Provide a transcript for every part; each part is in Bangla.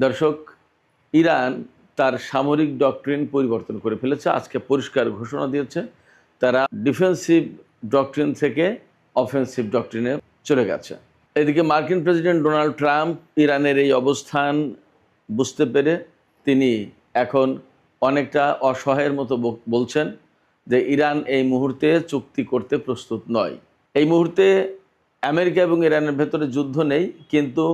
দর্শক, ইরান তার সামরিক ডক্ট্রিন পরিবর্তন করে ফেলেছে। আজকে পরিষ্কার ঘোষণা দিয়েছে তারা ডিফেন্সিভ ডক্ট্রিন থেকে অফেন্সিভ ডক্ট্রিনে চলে গেছে। এদিকে মার্কিন প্রেসিডেন্ট ডোনাল্ড ট্রাম্প ইরানের এই অবস্থান বুঝতে পেরে তিনি এখন অনেকটা অসহায়ের মতো বলছেন যে ইরান এই মুহূর্তে চুক্তি করতে প্রস্তুত নয়। এই মুহূর্তে আমেরিকা এবং ইরানের ভেতরে যুদ্ধ নেই, কিন্তু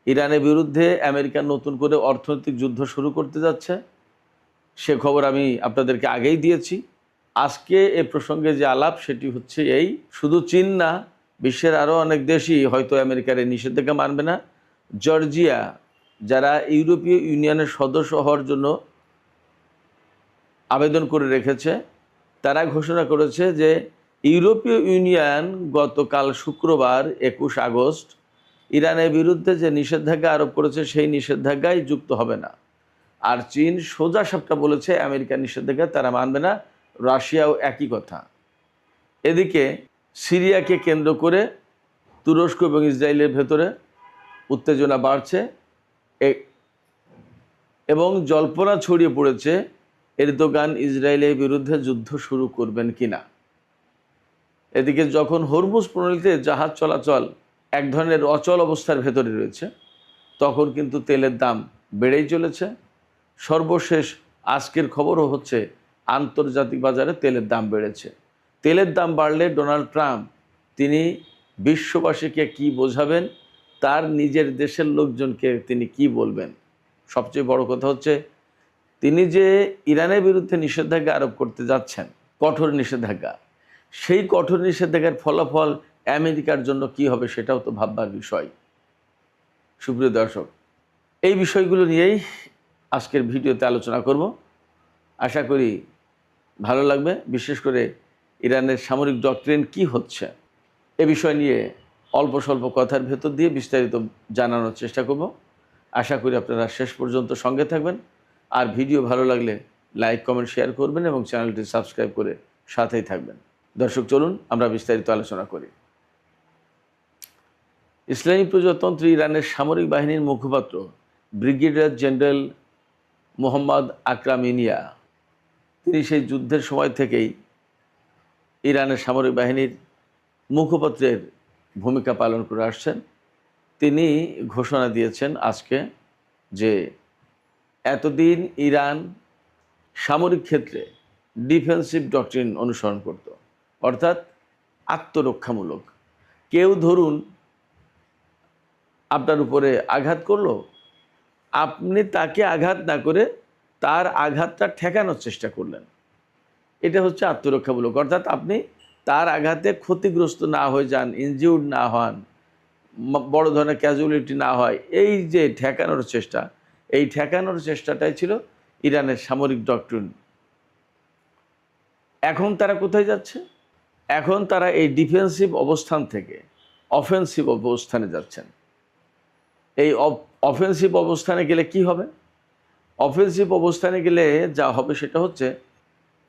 ইরানের বিরুদ্ধে আমেরিকা নতুন করে অর্থনৈতিক যুদ্ধ শুরু করতে যাচ্ছে। সে খবর আমি আপনাদেরকে আগেই দিয়েছি। আজকে এ প্রসঙ্গে যে আলাপ সেটি হচ্ছে এই, শুধু চীন না, বিশ্বের আরও অনেক দেশই হয়তো আমেরিকার এই নিষেধাজ্ঞা মানবে না। জর্জিয়া, যারা ইউরোপীয় ইউনিয়নের সদস্য হওয়ার জন্য আবেদন করে রেখেছে, তারা ঘোষণা করেছে যে ইউরোপীয় ইউনিয়ন গতকাল শুক্রবার 21 আগস্ট ইরানের বিরুদ্ধে যে নিষেধাজ্ঞা আরোপ করেছে সেই নিষেধাজ্ঞায় যুক্ত হবে না। আর চীন সোজা সাপটা বলেছে আমেরিকার নিষেধাজ্ঞা তারা মানবে না। রাশিয়াও একই কথা। এদিকে সিরিয়াকে কেন্দ্র করে তুরস্ক এবং ইসরায়েলের ভেতরে উত্তেজনা বাড়ছে এবং জল্পনা ছড়িয়ে পড়েছে এরদোগান ইসরায়েলের বিরুদ্ধে যুদ্ধ শুরু করবেন কিনা। এদিকে যখন হরমুজ প্রণালীতে জাহাজ চলাচল এক ধরনের অচল অবস্থার ভেতরে রয়েছে, তখন কিন্তু তেলের দাম বেড়েই চলেছে। সর্বশেষ আজকের খবরও হচ্ছে আন্তর্জাতিক বাজারে তেলের দাম বেড়েছে। তেলের দাম বাড়লে ডোনাল্ড ট্রাম্প তিনি বিশ্ববাসীকে কি বোঝাবেন, তার নিজের দেশের লোকজনকে তিনি কি বলবেন। সবচেয়ে বড় কথা হচ্ছে তিনি যে ইরানের বিরুদ্ধে নিষেধাজ্ঞা আরোপ করতে যাচ্ছেন, কঠোর নিষেধাজ্ঞা, সেই কঠোর নিষেধাজ্ঞার ফলাফল আমেরিকার জন্য কি হবে সেটাও তো ভাববার বিষয়। সুপ্রিয় দর্শক, এই বিষয়গুলো নিয়েই আজকের ভিডিওতে আলোচনা করব। আশা করি ভালো লাগবে। বিশেষ করে ইরানের সামরিক ডক্ট্রিন কি হচ্ছে এ বিষয় নিয়ে অল্প স্বল্প কথার ভেতর দিয়ে বিস্তারিত জানানোর চেষ্টা করব। আশা করি আপনারা শেষ পর্যন্ত সঙ্গে থাকবেন। আর ভিডিও ভালো লাগলে লাইক, কমেন্ট, শেয়ার করবেন এবং চ্যানেলটি সাবস্ক্রাইব করে সাথেই থাকবেন। দর্শক, চলুন আমরা বিস্তারিত আলোচনা করি। ইসলামী প্রজাতন্ত্রী ইরানের সামরিক বাহিনীর মুখপাত্র ব্রিগেডিয়ার জেনারেল মোহাম্মদ আকরাম ইনিয়া, তিনি সেই যুদ্ধের সময় থেকেই ইরানের সামরিক বাহিনীর মুখপাত্রের ভূমিকা পালন করে আসছেন। তিনি ঘোষণা দিয়েছেন আজকে যে এতদিন ইরান সামরিক ক্ষেত্রে ডিফেন্সিভ ডক্ট্রিন অনুসরণ করত, অর্থাৎ আত্মরক্ষামূলক। কেউ ধরুন আপনার উপরে আঘাত করলো, আপনি তাকে আঘাত না করে তার আঘাতটা ঠেকানোর চেষ্টা করলেন, এটা হচ্ছে আত্মরক্ষামূলক। অর্থাৎ আপনি তার আঘাতে ক্ষতিগ্রস্ত না হয়ে যান, ইনজিউর্ড না হন, বড় ধরনের ক্যাজুয়ালিটি না হয়, এই যে ঠেকানোর চেষ্টা, এই ঠেকানোর চেষ্টাটাই ছিল ইরানের সামরিক ডক্ট্রিন। এখন তারা কোথায় যাচ্ছে? এখন তারা এই ডিফেন্সিভ অবস্থান থেকে অফেন্সিভ অবস্থানে যাচ্ছেন। এই অফেন্সিভ অবস্থানে গেলে কি হবে? অফেন্সিভ অবস্থানে গেলে যা হবে সেটা হচ্ছে,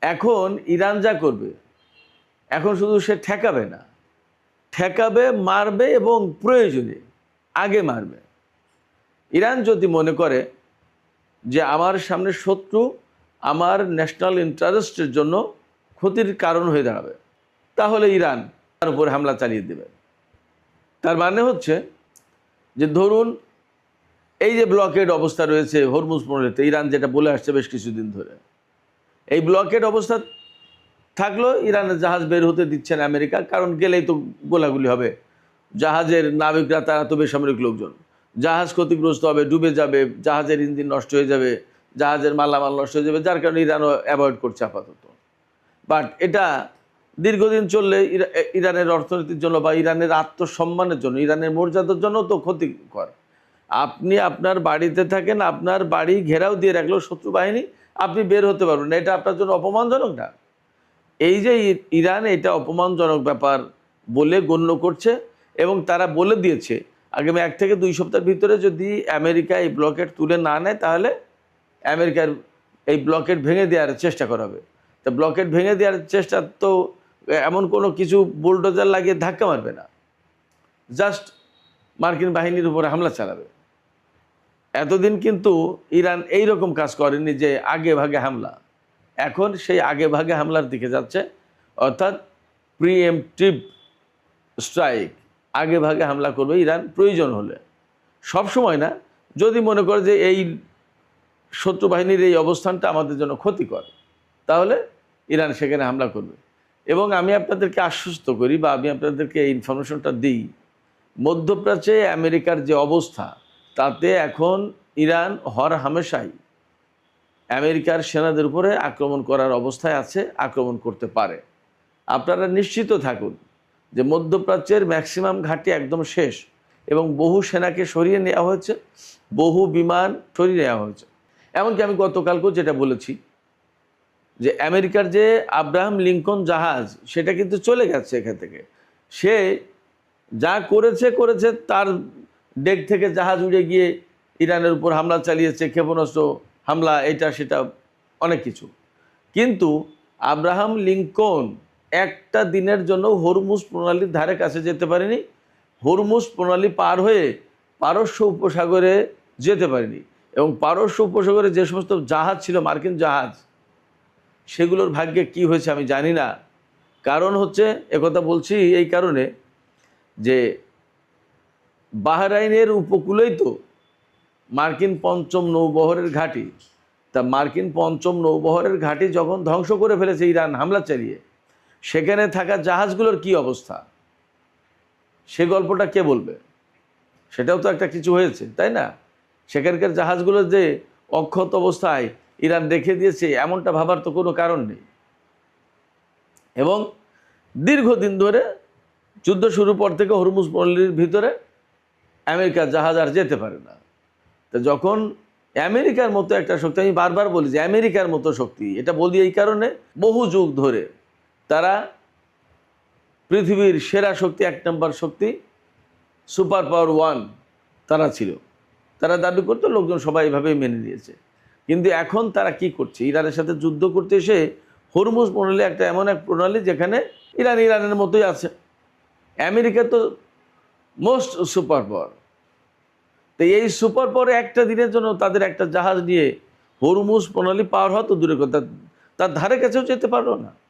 এখন ইরান যা করবে, এখন শুধু সে ঠেকাবে না, ঠেকাবে, মারবে এবং প্রয়োজনে আগে মারবে। ইরান যদি মনে করে যে আমার সামনে শত্রু আমার ন্যাশনাল ইন্টারেস্টের জন্য ক্ষতির কারণ হয়ে দাঁড়াবে, তাহলে ইরান তার উপর হামলা চালিয়ে দেবে। তার মানে হচ্ছে যে ধরুন এই যে ব্লকেড অবস্থা রয়েছে হরমুজ প্রণালীতে, ইরান যেটা বলে আসছে বেশ কিছুদিন ধরে, এই ব্লকেড অবস্থা থাকলো, ইরানের জাহাজ বের হতে দিচ্ছে না আমেরিকা, কারণ গেলেই তো গোলাগুলি হবে। জাহাজের নাবিকরা তারা তো বেসামরিক লোকজন, জাহাজ ক্ষতিগ্রস্ত হবে, ডুবে যাবে, জাহাজের ইঞ্জিন নষ্ট হয়ে যাবে, জাহাজের মালামাল নষ্ট হয়ে যাবে, যার কারণে ইরানও অ্যাভয়েড করছে আপাতত। বাট এটা দীর্ঘদিন চললে ইরানের অর্থনীতির জন্য বা ইরানের আত্মসম্মানের জন্য, ইরানের মর্যাদার জন্য তো ক্ষতিকর। আপনি আপনার বাড়িতে থাকেন, আপনার বাড়ি ঘেরাও দিয়ে রাখলো শত্রু বাহিনী, আপনি বের হতে পারবেন না, এটা আপনার জন্য অপমানজনক না? এই যে ইরান এটা অপমানজনক ব্যাপার বলে গণ্য করছে এবং তারা বলে দিয়েছে আগামী 1 থেকে 2 সপ্তাহের ভিতরে যদি আমেরিকা এই ব্লকেট তুলে না নেয়, তাহলে আমেরিকার এই ব্লকেট ভেঙে দেওয়ার চেষ্টা করা হবে। তা ব্লকেট ভেঙে দেওয়ার চেষ্টা তো এমন কোনো কিছু বুলডোজার লাগিয়ে ধাক্কা মারবে না, জাস্ট মার্কিন বাহিনীর উপরে হামলা চালাবে। এতদিন কিন্তু ইরান এই রকম কাজ করেনি যে আগে ভাগে হামলা, এখন সেই আগে ভাগে হামলার দিকে যাচ্ছে, অর্থাৎ প্রিএমপ্টিভ স্ট্রাইক, আগে ভাগে হামলা করবে ইরান প্রয়োজন হলে, সব সময় না, যদি মনে করে যে এই শত্রু বাহিনীর এই অবস্থানটা আমাদের জন্য ক্ষতিকর, তাহলে ইরান সেখানে হামলা করবে। এবং আমি আপনাদেরকে আশ্বস্ত করি বা আমি আপনাদেরকে এই ইনফরমেশনটা দিই, মধ্যপ্রাচ্যে আমেরিকার যে অবস্থা, তাতে এখন ইরান হর হামেশাই আমেরিকার সেনাদের উপরে আক্রমণ করার অবস্থায় আছে, আক্রমণ করতে পারে। আপনারা নিশ্চিত থাকুন যে মধ্যপ্রাচ্যের ম্যাক্সিমাম ঘাঁটি একদম শেষ এবং বহু সেনাকে সরিয়ে নেওয়া হয়েছে, বহু বিমান সরিয়ে নেওয়া হয়েছে। এমনকি আমি গতকালকেও যেটা বলেছি যে আমেরিকার যে আব্রাহাম লিঙ্কন জাহাজ, সেটা কিন্তু চলে গেছে এখান থেকে। সে যা করেছে তার ডেক থেকে জাহাজ উড়ে গিয়ে ইরানের উপর হামলা চালিয়েছে, ক্ষেপণাস্ত্র হামলা, এটা সেটা অনেক কিছু। কিন্তু আব্রাহাম লিঙ্কন একটা দিনের জন্য হরমুজ প্রণালীর ধারে কাছে যেতে পারেনি, হরমুজ প্রণালী পার হয়ে পারস্য উপসাগরে যেতে পারেনি। এবং পারস্য উপসাগরে যে সমস্ত জাহাজ ছিল, মার্কিন জাহাজ, সেগুলোর ভাগ্যে কি হয়েছে আমি জানি না। কারণ হচ্ছে, একথা বলছি এই কারণে যে বাহরাইনের উপকূলেই তো মার্কিন পঞ্চম নৌবহরের ঘাঁটি। তা মার্কিন পঞ্চম নৌবহরের ঘাঁটি যখন ধ্বংস করে ফেলেছে ইরান হামলা চালিয়ে, সেখানে থাকা জাহাজগুলোর কি অবস্থা, সে গল্পটা কে বলবে? সেটাও তো একটা কিছু হয়েছে, তাই না? সেখানকার জাহাজগুলোর যে অক্ষত অবস্থায় ইরান রেখে দিয়েছে, এমনটা ভাবার তো কোনো কারণ নেই। এবং দীর্ঘদিন ধরে যুদ্ধ শুরু পর থেকে হরমুজ প্রণালীর ভিতরে আমেরিকার জাহাজ আর যেতে পারে না। তো যখন আমেরিকার মতো একটা শক্তি, আমি বারবার বলি যে আমেরিকার মতো শক্তি, এটা বলি এই কারণে, বহু যুগ ধরে তারা পৃথিবীর সেরা শক্তি, এক নম্বর শক্তি, সুপার পাওয়ার ওয়ান তারা ছিল, তারা দাবি করতো, লোকজন সবাই এভাবেই মেনে নিয়েছে। কিন্তু এখন তারা কি করছে? ইরানের সাথে যুদ্ধ করতে এসে হরমুজ প্রণালী একটা এমন এক প্রণালী যেখানে ইরানের মতোই আছে। আমেরিকা তো মোস্ট সুপার পাওয়ার। তো এই সুপার পাওয়ারে একটা দিনের জন্য তাদের একটা জাহাজ নিয়ে হরমুজ প্রণালী পার হওয়া তো দূরের কথা, তার ধারে কাছেও যেতে পারলো না।